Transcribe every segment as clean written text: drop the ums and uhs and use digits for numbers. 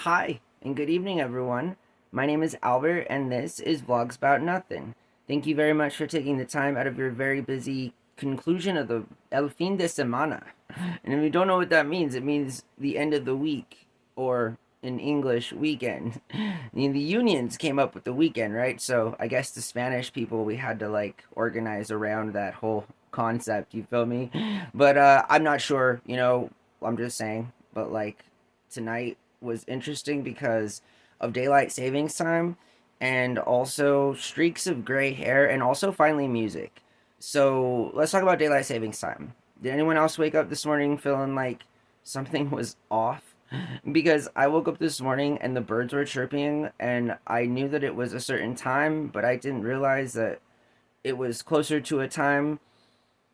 Hi, and good evening, everyone. My name is Albert, and this is Vlogs About Nothing. Thank you very much for taking the time out of your very busy conclusion of the El Fin de Semana. And if you don't know what that means, it means the end of the week, or in English, weekend. I mean, the unions came up with the weekend, right? So I guess the Spanish people, we had to like organize around that whole concept, you feel me? But I'm not sure, I'm just saying. But like tonight was interesting because of daylight savings time and also streaks of gray hair and also finally music. So let's talk about daylight savings time. Did anyone else wake up this morning feeling like something was off? Because I woke up this morning and the birds were chirping and I knew that it was a certain time, but I didn't realize that it was closer to a time,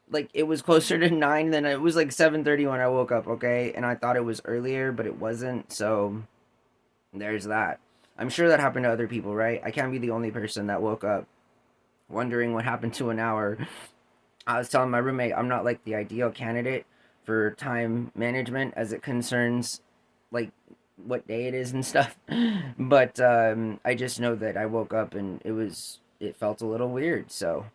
like it was closer to 9 than it was like 7:30 when I woke up, okay? And I thought it was earlier, but it wasn't. So there's that. I'm sure that happened to other people, right? I can't be the only person that woke up wondering what happened to an hour. I was telling my roommate I'm not like the ideal candidate for time management as it concerns like what day it is and stuff. But I just know that I woke up and it felt a little weird. So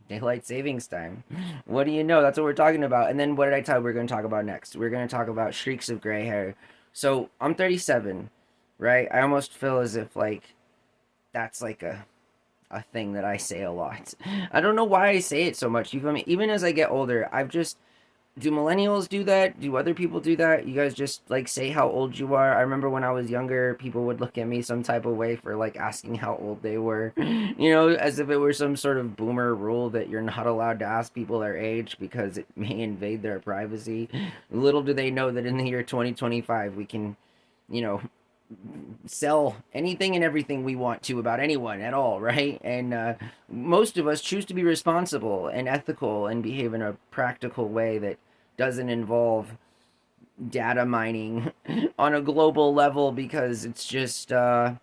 daylight savings time. What do you know? That's what we're talking about. And then what did I tell you we're going to talk about next? We're going to talk about streaks of gray hair. So I'm 37, right? I almost feel as if like that's like a thing that I say a lot. I don't know why I say it so much. You feel me? Even as I get older, I've just do millennials do that? Do other people do that? You guys just like say how old you are? I remember when I was younger, people would look at me some type of way for like asking how old they were, as if it were some sort of boomer rule that you're not allowed to ask people their age because it may invade their privacy. Little do they know that in the year 2025, we can, you know, sell anything and everything we want to about anyone at all, right? And most of us choose to be responsible and ethical and behave in a practical way that doesn't involve data mining on a global level because it's just, I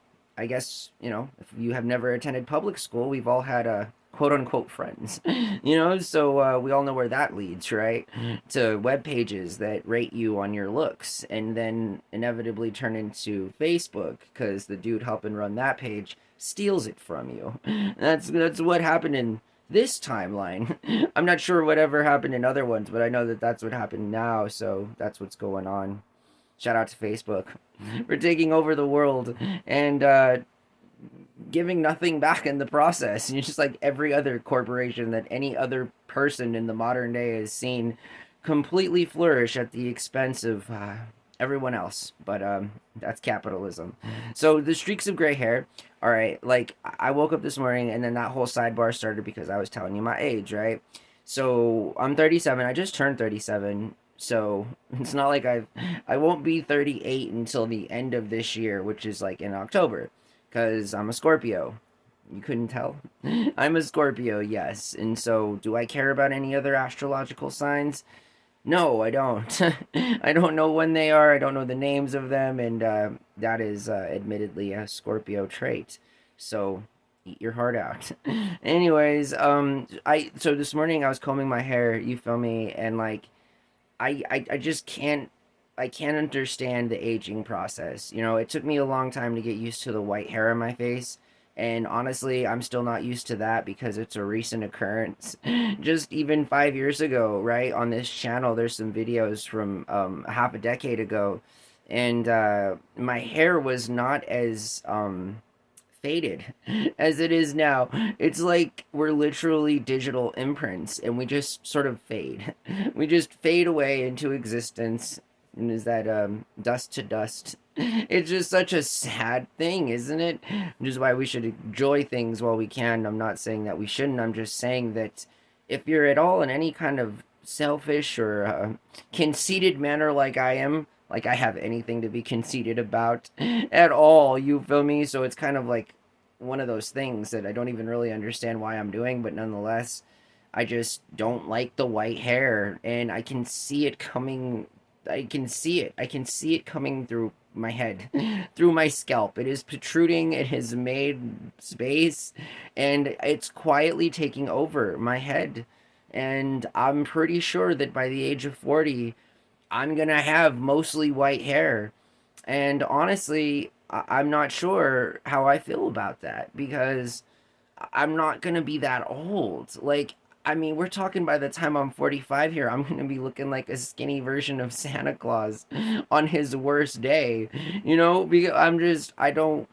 guess, if you have never attended public school, we've all had a quote unquote friends, so we all know where that leads, right? To web pages that rate you on your looks and then inevitably turn into Facebook because the dude helping run that page steals it from you. That's what happened in this timeline. I'm not sure whatever happened in other ones, but I know that that's what happened now, so that's what's going on. Shout out to Facebook for taking over the world and giving nothing back in the process. And it's just like every other corporation that any other person in the modern day has seen completely flourish at the expense of everyone else. But that's capitalism. So the streaks of gray hair. All right, like I woke up this morning and then that whole sidebar started because I was telling you my age, right? So I'm 37. I just turned 37. So it's not like I won't be 38 until the end of this year, which is like in October, because I'm a Scorpio. You couldn't tell? I'm a Scorpio, yes. And so, do I care about any other astrological signs? No, I don't. I don't know when they are. I don't know the names of them, and that is admittedly a Scorpio trait. So eat your heart out. Anyways, I so this morning I was combing my hair. You feel me? And like, I just can't. I can't understand the aging process. It took me a long time to get used to the white hair on my face. And honestly, I'm still not used to that because it's a recent occurrence. Just even 5 years ago, right? On this channel, there's some videos from half a decade ago. And my hair was not as faded as it is now. It's like we're literally digital imprints and we just sort of fade. We just fade away into existence. And is that dust to dust? It's just such a sad thing, isn't it? Which is why we should enjoy things while we can. I'm not saying that we shouldn't. I'm just saying that if you're at all in any kind of selfish or conceited manner like I am, like I have anything to be conceited about at all, you feel me? So it's kind of like one of those things that I don't even really understand why I'm doing, but nonetheless, I just don't like the white hair and I can see it coming. I can see it. I can see it coming through my head, through my scalp. It is protruding. It has made space and it's quietly taking over my head. And I'm pretty sure that by the age of 40, I'm gonna have mostly white hair. And honestly, I'm not sure how I feel about that because I'm not gonna be that old. Like, I mean, we're talking by the time I'm 45 here, I'm gonna be looking like a skinny version of Santa Claus on his worst day. Because I don't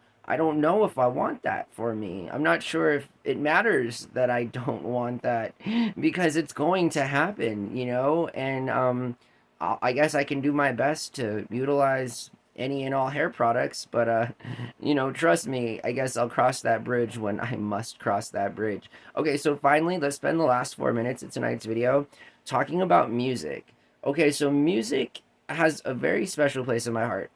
know if I want that for me. I'm not sure if it matters that I don't want that because it's going to happen, and I guess I can do my best to utilize any and all hair products, but trust me, I guess I'll cross that bridge when I must cross that bridge. Okay, so finally, let's spend the last 4 minutes of tonight's video talking about music. Okay, so music has a very special place in my heart.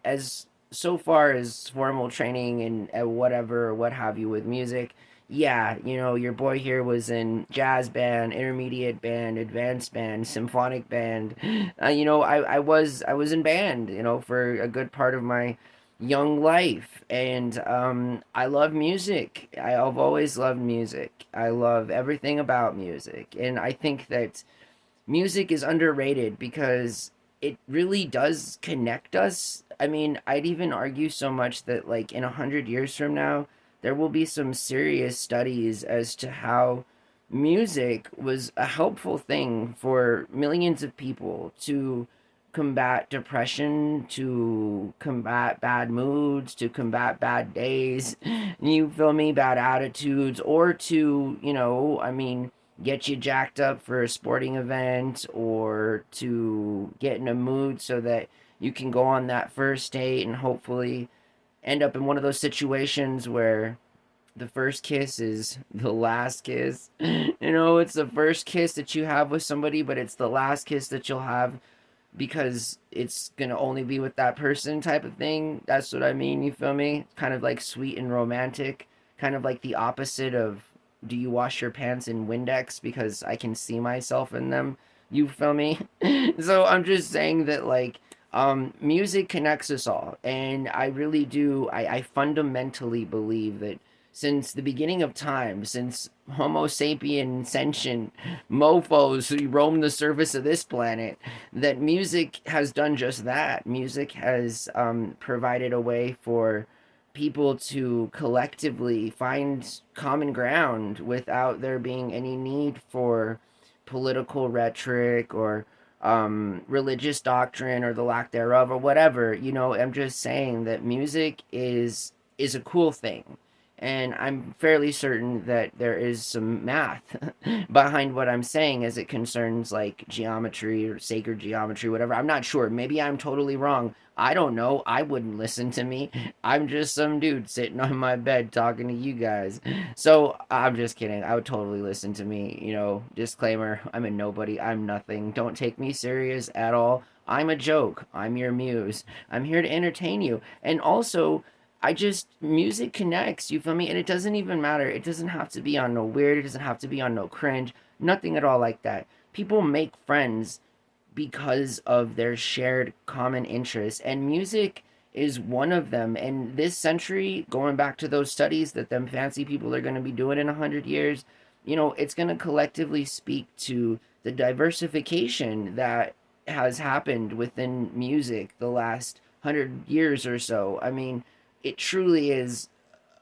As so far as formal training and whatever, what have you with music, yeah, your boy here was in jazz band, intermediate band, advanced band, symphonic band. I was in band, for a good part of my young life, and I love music. I've always loved music. I love everything about music, and I think that music is underrated because it really does connect us. I mean, I'd even argue so much that, like, in 100 years from now, there will be some serious studies as to how music was a helpful thing for millions of people to combat depression, to combat bad moods, to combat bad days, you feel me, bad attitudes, or to, I mean, get you jacked up for a sporting event or to get in a mood so that you can go on that first date and hopefully end up in one of those situations where the first kiss is the last kiss. It's the first kiss that you have with somebody, but it's the last kiss that you'll have because it's gonna only be with that person type of thing. That's what I mean, you feel me? Kind of like sweet and romantic, kind of like the opposite of do you wash your pants in Windex because I can see myself in them. You feel me? So I'm just saying that, like, music connects us all, and I really do. I fundamentally believe that since the beginning of time, since Homo sapien sentient mofos who roam the surface of this planet, that music has done just that. Music has provided a way for people to collectively find common ground without there being any need for political rhetoric or religious doctrine or the lack thereof or whatever. I'm just saying that music is a cool thing, and I'm fairly certain that there is some math behind what I'm saying as it concerns like geometry or sacred geometry, whatever. I'm not sure. Maybe I'm totally wrong. I don't know. I wouldn't listen to me. I'm just some dude sitting on my bed talking to you guys. So I'm just kidding. I would totally listen to me. Disclaimer, I'm a nobody. I'm nothing. Don't take me serious at all. I'm a joke. I'm your muse. I'm here to entertain you. And also, music connects, you feel me? And it doesn't even matter. It doesn't have to be on no weird, it doesn't have to be on no cringe, nothing at all like that. People make friends because of their shared common interests, and music is one of them. And this century, going back to those studies that them fancy people are going to be doing in 100 years, it's going to collectively speak to the diversification that has happened within music the last 100 years or so. I mean, it truly is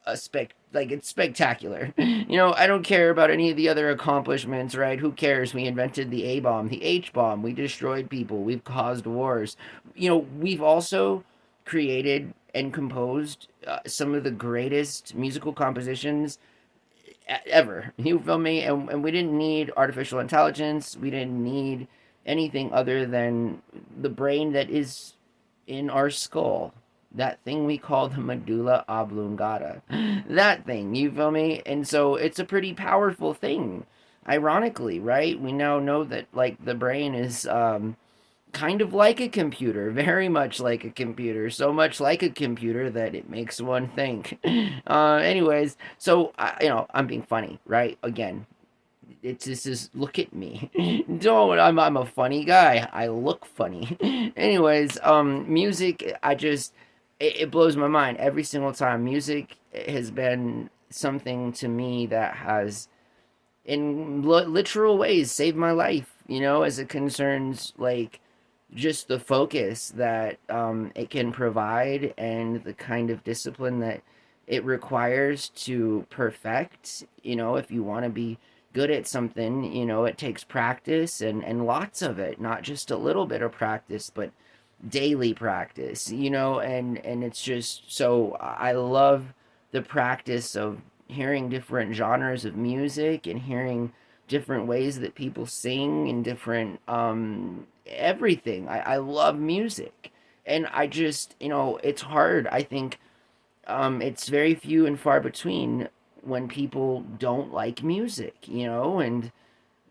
it's spectacular. I don't care about any of the other accomplishments, right? Who cares? We invented the A bomb, the H bomb. We destroyed people. We've caused wars. We've also created and composed some of the greatest musical compositions ever. You feel me? And we didn't need artificial intelligence. We didn't need anything other than the brain that is in our skull. That thing we call the medulla oblongata. That thing, you feel me? And so it's a pretty powerful thing. Ironically, right? We now know that, like, the brain is kind of like a computer, very much like a computer, so much like a computer that it makes one think. Anyways, so I'm being funny, right? Again, it's just look at me. Don't I'm a funny guy. I look funny. Anyways, music, it blows my mind every single time. Music has been something to me that has in literal ways saved my life, as it concerns like just the focus that it can provide and the kind of discipline that it requires to perfect. If you want to be good at something, it takes practice and lots of it, not just a little bit of practice, but daily practice, and it's just so I love the practice of hearing different genres of music and hearing different ways that people sing and different everything. I love music. And I just, it's hard. I think it's very few and far between when people don't like music, and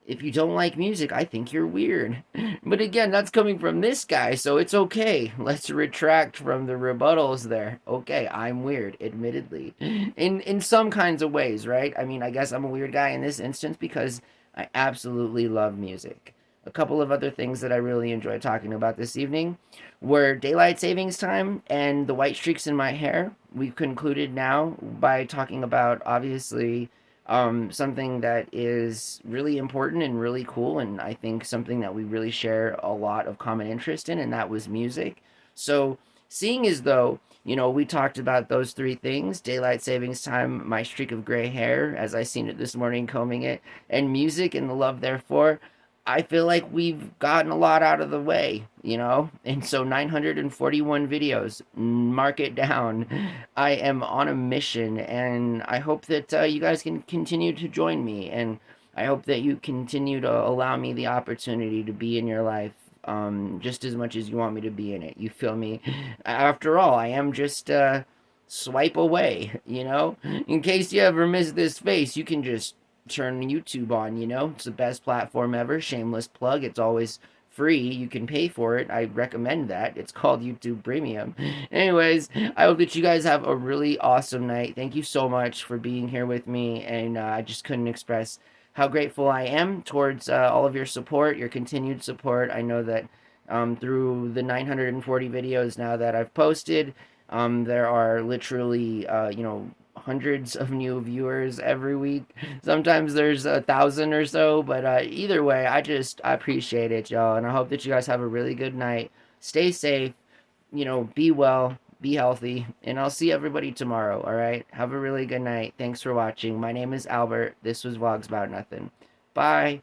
if you don't like music, I think you're weird. But again, that's coming from this guy, so it's okay. Let's retract from the rebuttals there. Okay, I'm weird, admittedly. In some kinds of ways, right? I mean, I guess I'm a weird guy in this instance because I absolutely love music. A couple of other things that I really enjoyed talking about this evening were daylight savings time and the white streaks in my hair. We've concluded now by talking about, obviously, something that is really important and really cool, and I think something that we really share a lot of common interest in, and that was music. So, seeing as though, we talked about those three things: daylight savings time, my streak of gray hair, as I seen it this morning combing it, and music and the love therefore. I feel like we've gotten a lot out of the way, And so 941 videos, mark it down. I am on a mission, and I hope that you guys can continue to join me, and I hope that you continue to allow me the opportunity to be in your life just as much as you want me to be in it. You feel me? After all, I am just swipe away, In case you ever miss this face, you can just turn YouTube on, It's the best platform ever. Shameless plug. It's always free. You can pay for it. I recommend that. It's called YouTube Premium. Anyways, I hope that you guys have a really awesome night. Thank you so much for being here with me. And I just couldn't express how grateful I am towards all of your support, your continued support. I know that through the 940 videos now that I've posted, there are literally, hundreds of new viewers every week. Sometimes there's 1,000 or so, but either way, I appreciate it, y'all, and I hope that you guys have a really good night. Stay safe, be well, be healthy, and I'll see everybody tomorrow. All right, have a really good night. Thanks for watching. My name is Albert. This was Vlogs About Nothing. Bye.